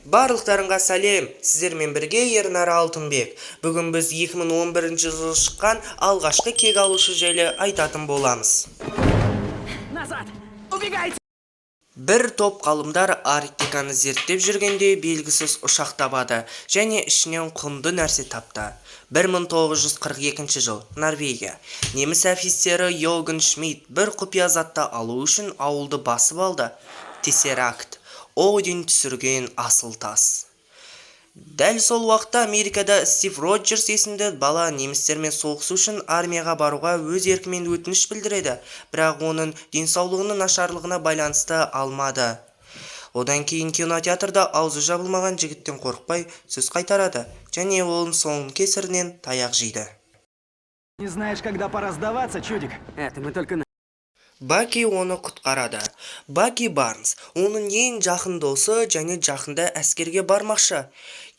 Барлықтарыңға сәлем, сіздермен бірге Ернар Алтынбек. Бүгін біз 2011 жылы шыққан алғашқы кек алушы жайлы айтатын боламыз. Назад! Убегайте! Бір топ ғалымдар Арктиканы зерттеп жүргенде белгісіз ұшақ табады және ішінен құнды нәрсе тапты. 1942 жыл, Норвегия. Неміс офицері Йоген Шмидт бір құпия затты алу үшін ауылды басып алды. Тессеракт. Один түсірген асыл тас. Дәл сол уақытта Америкада Стив Роджерс есімді бала немістермен соғысу үшін армияға баруға өз еркімен өтініш білдіреді, бірақ оның денсаулығының нашарлығына байланысты алмады. Одан кейін кинотеатрда аузы жабылмаған жігіттен қорықпай сөз қайтарады, және оның соңының кесірінен таяқ жейді. Не знаешь, когда пора сдаваться, чудик? Это мы только на... Баки оны құтқарады. Баки Барнс, оның ең жақын досы және жақында әскерге бармақшы.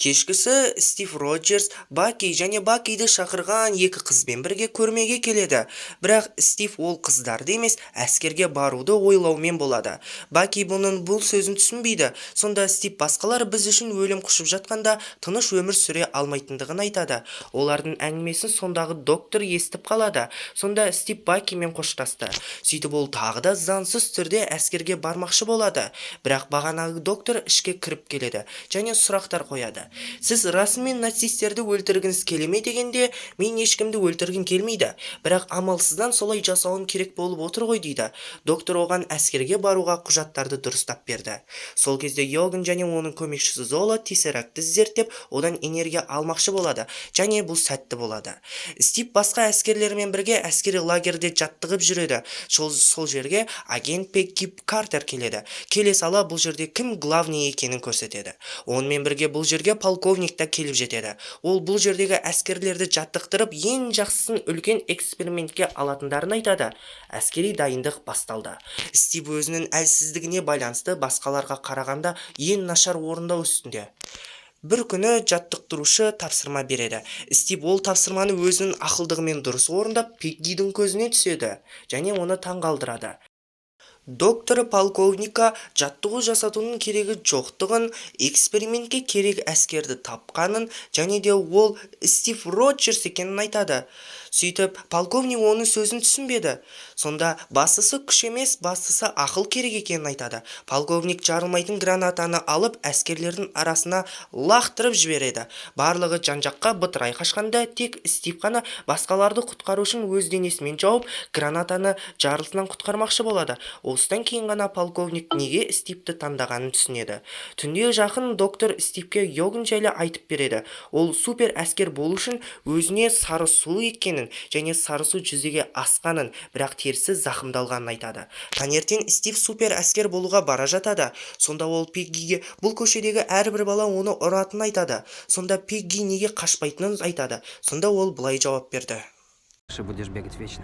Кешкісі Стив Роджерс Баки және Бакиді шақырған екі қызбен бірге көрмеге келеді. Бірақ Стив ол қыздарды емес, әскерге баруды ойлаумен болады. Баки бұның бұл сөзін түсінбейді. Сонда Стив басқалар біз үшін өлім құшып жатқанда тыныш өмір сүре алмайтындығын айтады. Олардың әңгімесін сондағы доктор естіп қалады. Сонда Стив Бакимен қоштасты. Сөйтіп ол тағы да заңсыз түрде әскерге бармақшы болады. Бірақ бағанағы доктор ішке кіріп келеді және сұрақтар қояды. Сіз расымен нацистерді өлтіргіңіз келе ме дегенде, мен ешкімді өлтіргім келмейді, бірақ амалсыздан солай жасауым керек болып отыр ғой дейді. Доктор оған әскерге баруға құжаттарды дұрыстап берді. Сол кезде Йоген және оның көмекшісі Зола Тессерактты зерттеп, одан энергия алмақшы болады, және бұл сәтті болады. Стив басқа әскерлермен бірге әскери лагерде жаттығып жүреді. Сол жерге агент Пегги Картер келеді. Келе сала бұл жерде кім главный екенін көрсетеді. Онымен бірге бұл жерге полковник та келіп жетеді. Ол бұл жердегі әскерлерді жаттықтырып, ең жақсысын үлкен экспериментке алатындарын айтады. Әскери дайындық басталды. Стив өзінің әлсіздігіне байланысты басқаларға қарағанда ең нашар орындау үстінде. Бір күні жаттықтырушы тапсырма береді. Стив ол тапсырманы өзінің ақылдығымен дұрыс орындап, Пеггидің көзіне түседі және оны таңғалдырады. Докторы полковникқа жаттығу жасатуның керегі жоқтығын, экспериментке керек әскерді тапқанын және де ол Стив Роджерс екенін айтады. Сөйтіп, полковник оның сөзін түсінбеді. Сонда бастысы күш емес, бастысы ақыл керек екенін айтады. Полковник жарылмайтын гранатаны алып, әскерлердің арасына лақтырып жібереді. Барлығы жан-жаққа бытырай қашқанда, тек Стив қана басқаларды құтқару үшін өз денесімен жауып, гранатаны жарылысынан құтқармақшы болады. Осыдан кейін ғана полковник неге Стивті таңдағанын түсінеді. Түнде жақын доктор Стивке Йоген жайлы айтып береді. Ол супер әскер болу үшін өзіне сары су екенін және сары су жүзеге асқанын, бірақ терісі зақымдалғанын айтады. Таңертең Стив супер әскер болуға бара жатады. Сонда ол Пеггиге бұл көшедегі әрбір бала оны ұратынын айтады. Сонда Пегги неге қашпайтынын айтады. Сонда ол былай жауап берді. Будешь бегать вечно.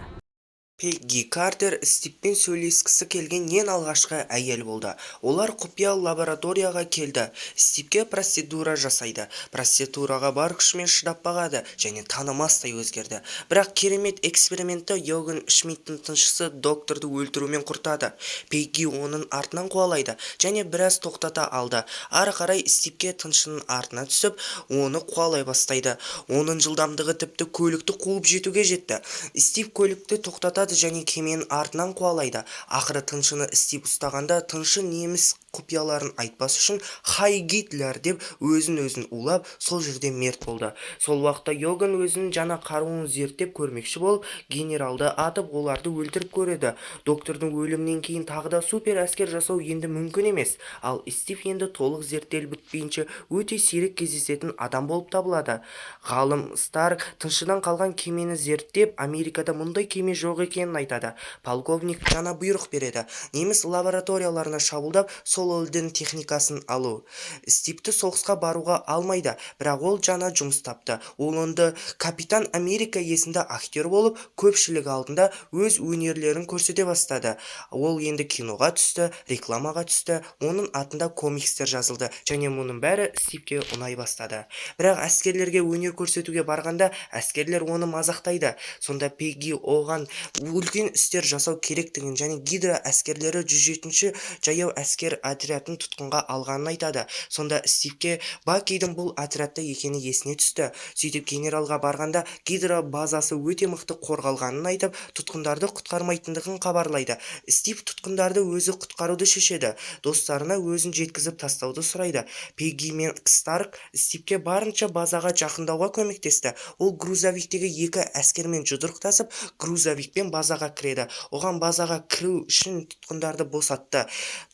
Пегги Картер Стивпен сөйлескісі келген ең алғашқы әйел болды. Олар құпия лабораторияға келді. Стивке процедура жасайды. Процедураға бар күшімен шыдап бағады және танымастай өзгерді. Бірақ керемет экспериментті Йоген Шмидттің тыншысы докторды өлтірумен құртады. Пегги оның артынан қуалайды және біраз тоқтата алды. Ары қарай Стивке тыншының артына түсіп, оны қуалай бастайды. Оның жылдамдығы тіпті көлікті қуып жетуге жетті. Стив көлікті тоқтатады және кеменің артынан қуалайды. Ақыры тыншыны Стив ұстағанда тыншы неміс құпияларын айтпас үшін «Хай Гитлер» деп өзін улап, сол жерде мерт болды. Сол уақытта Йоген өзінің жаңа қаруын зерттеп көрмекші болып, генералды атып, оларды өлтіріп көреді. Доктордың өлімінен кейін тағы да супер әскер жасау енді мүмкін емес. Ал Стив енді толық зерттеліп бітпейінше өте сирек кездесетін адам болып табылады. Ғалым Старк тыншыдан қалған кемені зерттеп, Америкада мұндай кеме жоқ екенін айтады. Полковник жаңа бұйрық береді. Неміс лабораторияларына шабуылдап, сол елдің техникасын алу. Стивті соғысқа баруға алмайды, бірақ ол жаңа жұмыс тапты. Ол онда Капитан Америка есімді актер болып, көпшілік алдында өз өнерлерін көрсете бастады. Ол енді киноға түсті, рекламаға түсті, оның атында комикстер жазылды, және мұның бәрі Стивке ұнай бастады. Бірақ әскерлерге өнер көрсетуге барғанда, әскерлер оны мазақтайды. Сонда Пегги оған үлкен істер жасау керектігін және Гидра әскерлері 107-ші жаяу әскер отрядын тұтқынға алғанын айтады. Сонда Стивке Бакидің бұл отрядта екені есіне түсті. Сөйтіп генералға барғанда Гидра базасы өте мықты қорғалғанын айтып, тұтқындарды құтқармайтындығын хабарлайды. Стив тұтқындарды өзі құтқаруды шешеді. Достарына өзін жеткізіп тастауды сұрайды. Пегги мен Старк Стивке барынша базаға жақындауға көмектесті. Ол грузовиктегі екі әскермен жұдырықтасып, грузовикпен базаға кіреді. Оған базаға кіру үшін тұтқындарды босатты.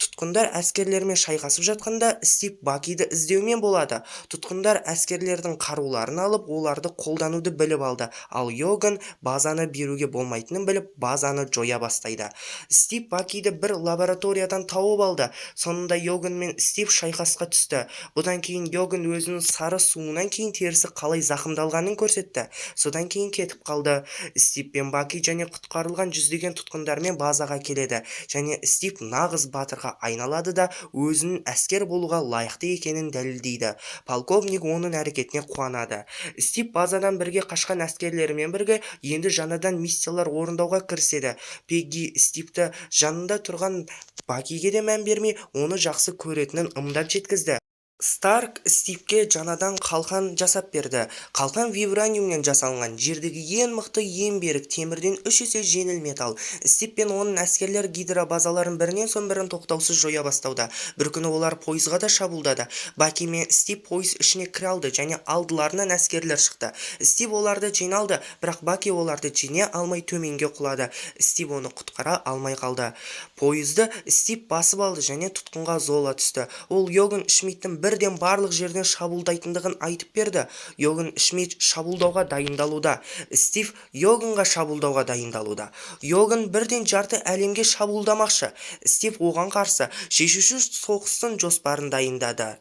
Тұтқындар әскерлермен шайқасып жатқанда Стив Бакиді іздеумен болады. Тұтқындар әскерлердің қаруларын алып, оларды қолдануды біліп алды. Ал Йоган базаны беруге болмайтынын біліп, базаны жоя бастайды. Стив Бакиді бір лабораториядан тауып алды. Сонында Йоган мен Стив шайқасқа түсті. Бұдан кейін Йоган өзінің сары суынан кейін терісі қалай зақымдалғанын көрсетті. Содан кейін кетіп қалды. Стив пен Баки және құтқарылған жүздеген тұтқындармен базаға келеді. Және Стив нағыз батырға айналады да өзінің әскер болуға лайықты екенін дәлелдейді. Полковник оның әрекетіне қуанады. Стив базадан бірге қашқан әскерлерімен бірге енді жаңадан миссиялар орындауға кіріседі. Пегги Стивті жанында тұрған Бакиге де мән бермей, оны жақсы көретінін ымдап жеткізді. Старк Стивке жаңадан қалқан жасап берді. Қалқан вибраниумнен жасалған, жердегі ең мықты, ең берік темірден 3 есе жеңіл металл. Стив пен оның әскерлер Гидра базаларын бірінен соң бірін тоқтаусыз жоя бастауда. Бір күні олар пойызға да шабуылдады. Баки мен Стив пойыз ішіне кіре алды және алдыларынан әскерлер шықты. Стив оларды жиналды, бірақ Баки оларды жеңе алмай төменге құлады. Стив оны құтқара алмай қалды. Пойызды Стив басып алды және тұтқынға Зола түсті. Ол Йоган Шмидттің бірден барлық жерден шабуылдайтындығын айтып берді. Йоган Шмидт шабуылдауға дайындалуда. Стив Йоганға шабуылдауға дайындалуда. Йоган бірден жарты әлемге шабуылдамақшы. Стив оған қарсы шешуші соғыстың жоспарын дайындады.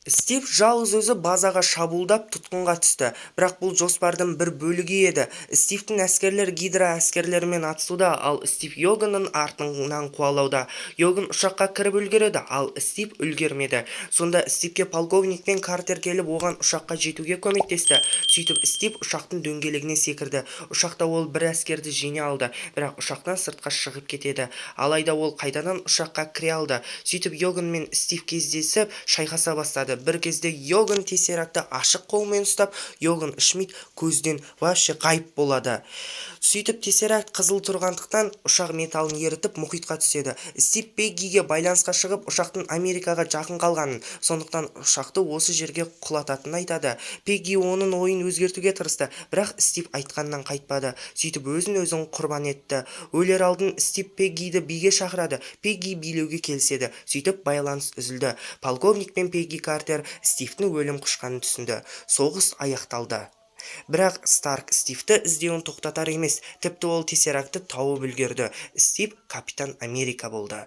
Стив жалғыз өзі базаға шабуылдап тұтқынға түсті, бірақ бұл жоспардың бір бөлігі еді. Стивтің әскерлер Гидра әскерлерімен атысуда, ал Стив Йоганның артынан қуалауда. Йоган ұшаққа кіріп үлгереді, ал Стив үлгермеді. Сонда Стивке полковник пен Картер келіп, оған ұшаққа жетуге көмектесті. Сөйтіп Стив ұшақтың дөңгелегіне секірді. Ұшақта ол бір әскерді жеңе алды, бірақ ұшақтан сыртқа шығып кетеді. Алайда ол қайтадан ұшаққа кіре алды. Сөйтіп Йоган мен Стив кездесіп шайқаса бастады. Бір кезде Йоган тессерактты ашық қолмен ұстап, Йоган Шмидт көзден вообще ғайып болады. Сөйтіп тессеракт қызыл тұрғандықтан ұшақ металын ерітіп мұхитқа түседі. Стив Пеггиге байланысқа шығып, ұшақтың Америкаға жақын қалғанын, сондықтан ұшақты осы жерге құлататынын айтады. Пегги оның ойын өзгертуге тырысты, бірақ Стив айтқаннан қайтпады. Сөйтіп өзін құрбан етті. Өлер алдын Стив Пеггиді биге шақырады. Пегги билеуге келіседі. Сөйтіп байланыс үзілді. Полковник пен Пегги Картер Стивтің өлім құшқанын түсінді. Соғыс аяқталды. Бірақ Старк Стивті іздеуін тоқтатар емес, тіпті ол тессерактты тауып үлгерді. Стив капитан Америка болды.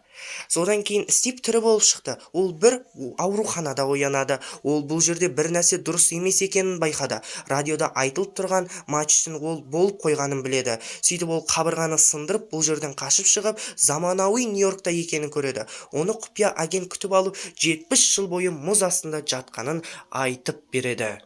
Содан кейін Стив тірі болып шықты. Ол бір ауруханада оянады. Ол бұл жерде бір нәрсе дұрыс емес екенін байқады. Радиода айтылып тұрған матчтың ол болып қойғанын біледі. Сөйтіп ол қабырғаны сындырып, бұл жерден қашып шығып, заманауи Нью-Йоркта екенін көреді. Оны құпия агент күтіп алып, 70 жыл бойы мұз астында жатқанын айтып береді.